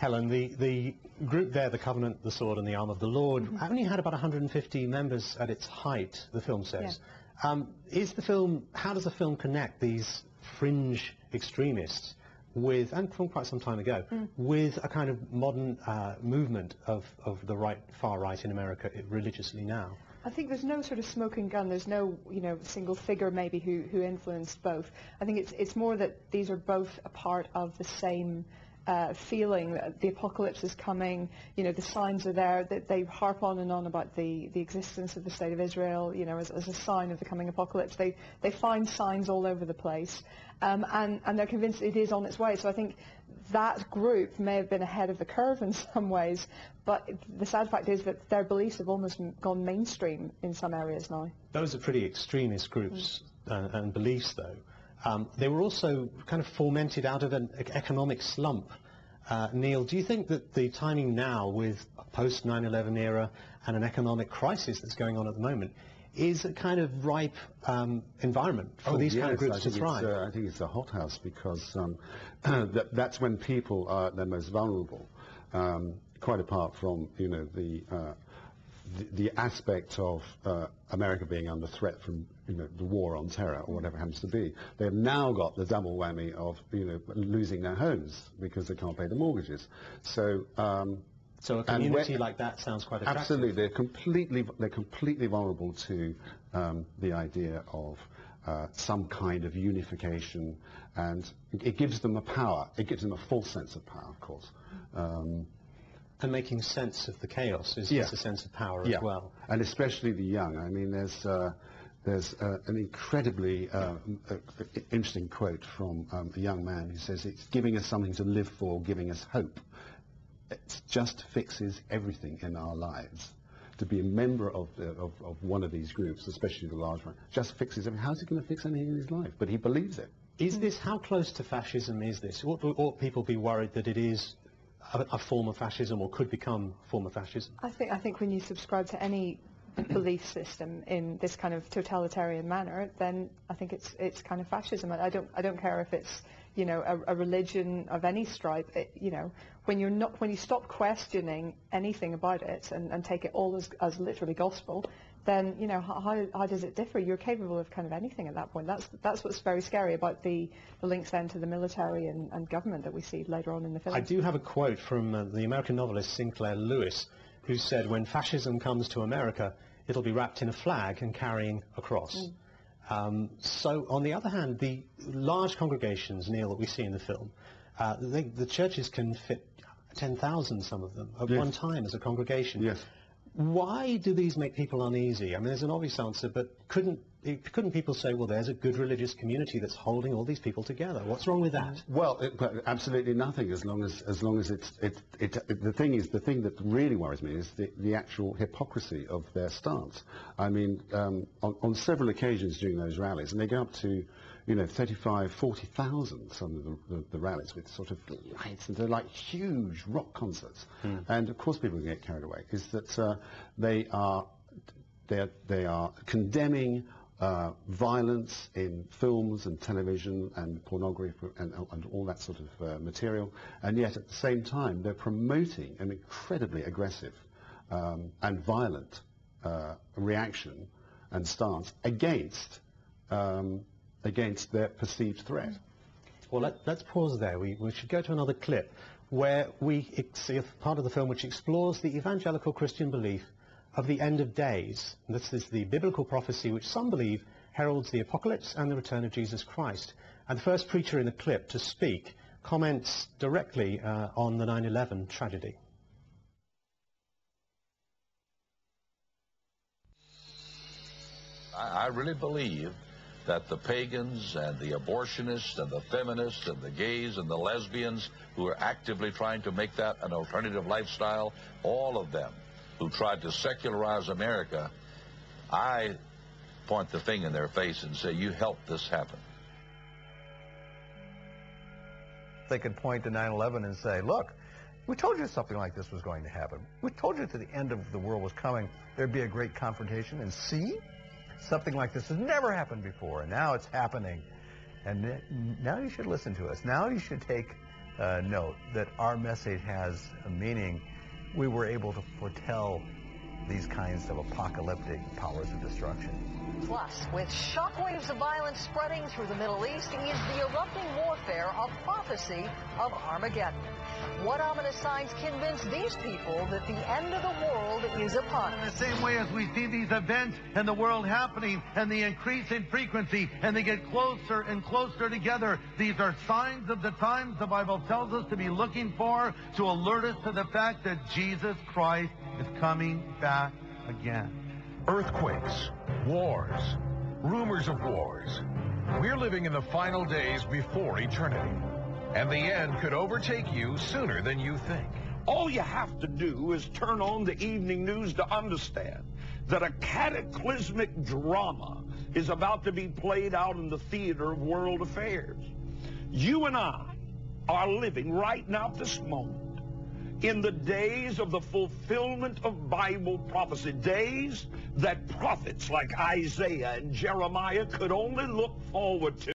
Helen, the group there, the Covenant, the Sword and the Arm of the Lord, only had about 150 members at its height, the film says. Yeah. How does the film connect these fringe extremists with, and from quite some time ago, with a kind of modern movement of the far right in America religiously now? I think there's no sort of smoking gun. There's no, single figure maybe who influenced both. I think it's more that these are both a part of the same feeling that the apocalypse is coming. The signs are there. That they harp on and on about the existence of the state of Israel, as a sign of the coming apocalypse. They find signs all over the place, and they're convinced it is on its way. So I think that group may have been ahead of the curve in some ways, but the sad fact is that their beliefs have almost gone mainstream in some areas now. Those are pretty extremist groups and beliefs, though. They were also kind of fomented out of an economic slump. Neil, do you think that the timing now with a post 9/11 era and an economic crisis that's going on at the moment is a kind of ripe environment for these kind of groups to thrive? I think it's a hothouse because that's when people are at their most vulnerable, quite apart from, the aspect of America being under threat from the war on terror or whatever it happens to be. They've now got the double whammy of losing their homes because they can't pay the mortgages. So a community like that sounds quite attractive. Absolutely, they're completely vulnerable to the idea of some kind of unification, and it gives them a power. It gives them a false sense of power, of course. And making sense of the chaos is a sense of power as well. And especially the young. I mean, there's an incredibly interesting quote from a young man who says, "It's giving us something to live for, giving us hope. It just fixes everything in our lives." To be a member of one of these groups, especially the large one, just fixes everything. How's it going to fix anything in his life? But he believes it. Is this, how close to fascism is this? Ought people be worried that it is a form of fascism, or could become a form of fascism? I think when you subscribe to any belief system in this kind of totalitarian manner, then I think it's kind of fascism. I don't care if it's a religion of any stripe. When you stop questioning anything about it and take it all as literally gospel, then how does it differ? You're capable of kind of anything at that point. That's what's very scary about the links then to the military and government that we see later on in the film. I do have a quote from the American novelist Sinclair Lewis, who said, "When fascism comes to America, it'll be wrapped in a flag and carrying a cross." So on the other hand, the large congregations, Neil, that we see in the film, the churches can fit 10,000, some of them, at one time as a congregation. Yes. Why do these make people uneasy? I mean, there's an obvious answer, but couldn't people say, well, there's a good religious community that's holding all these people together? What's wrong with that? Well, absolutely nothing. As long as it's the thing that really worries me is the actual hypocrisy of their stance. I mean, on several occasions during those rallies, and they go up to 35, 40,000, some of the rallies, with sort of lights, and they're like huge rock concerts. And of course people get carried away, is that they are condemning violence in films and television and pornography and all that sort of material, and yet at the same time they're promoting an incredibly aggressive and violent reaction and stance against their perceived threat. Well, let's pause there. We should go to another clip where we see a part of the film which explores the evangelical Christian belief of the end of days. And this is the biblical prophecy which some believe heralds the apocalypse and the return of Jesus Christ. And the first preacher in the clip to speak comments directly on the 9/11 tragedy. I really believe that the pagans and the abortionists and the feminists and the gays and the lesbians who are actively trying to make that an alternative lifestyle, all of them who tried to secularize America, I point the finger in their face and say, you helped this happen. They could point to 9/11 and say, look, we told you something like this was going to happen. We told you that the end of the world was coming. There'd be a great confrontation, and see? Something like this has never happened before, and now it's happening. And now you should listen to us. Now you should take note that our message has a meaning. We were able to foretell these kinds of apocalyptic powers of destruction. Plus, with shockwaves of violence spreading through the Middle East, is the erupting warfare a prophecy of Armageddon? What ominous signs convince these people that the end of the world is upon us? In the same way as we see these events in the world happening and the increase in frequency and they get closer and closer together, these are signs of the times the Bible tells us to be looking for to alert us to the fact that Jesus Christ is coming back again. Earthquakes, wars, rumors of wars. We're living in the final days before eternity, and the end could overtake you sooner than you think. All you have to do is turn on the evening news to understand that a cataclysmic drama is about to be played out in the theater of world affairs. You and I are living right now at this moment in the days of the fulfillment of Bible prophecy, days that prophets like Isaiah and Jeremiah could only look forward to.